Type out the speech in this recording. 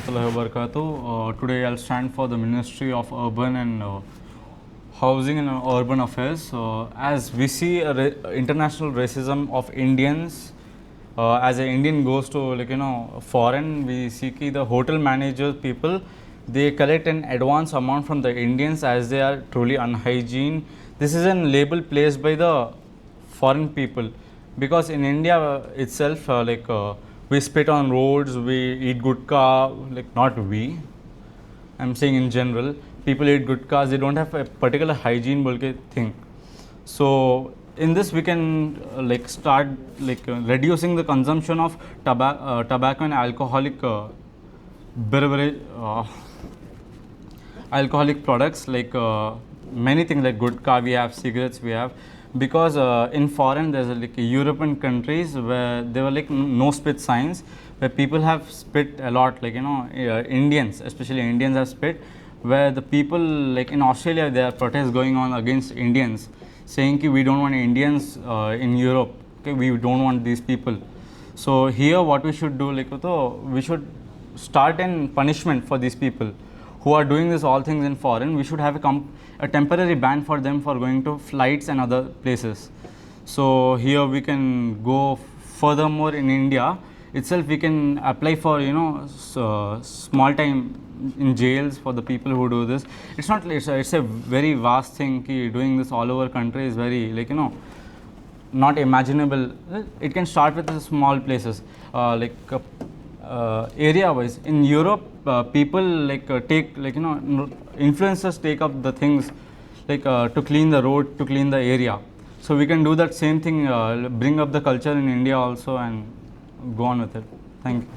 warahmatullahi wabarakatuh. Today I'll stand for the Ministry of Urban and Housing and Urban Affairs. As we see international racism of Indians, as an Indian goes to foreign, we see the hotel managers people, they collect an advance amount from the Indians as they are truly unhygiene. This is a label placed by the foreign people, because in India itself we spit on roads, we eat gutka, like not we, I'm saying in general, people eat gutkas, they don't have a particular hygiene thing. So in this we can start reducing the consumption of tobacco and alcoholic beverage, alcoholic products, many things like gutka we have, cigarettes we have, because in foreign there's European countries where there were no spit signs, where people have spit a lot, Indians, especially Indians have spit, where the people in Australia there are protests going on against Indians, saying we don't want Indians in Europe, okay, we don't want these people. So here what we should do, we should start an punishment for these people who are doing this all things in foreign. We should have a temporary ban for them for going to flights and other places. So here we can go furthermore. In India itself we can apply for small time in jails for the people who do this. It's not, it's a very vast thing. Doing this all over country is very not imaginable. It can start with the small places, area wise. In Europe people take influencers take up the things to clean the road, to clean the area. So we can do that same thing, bring up the culture in India also and go on with it. Thank you.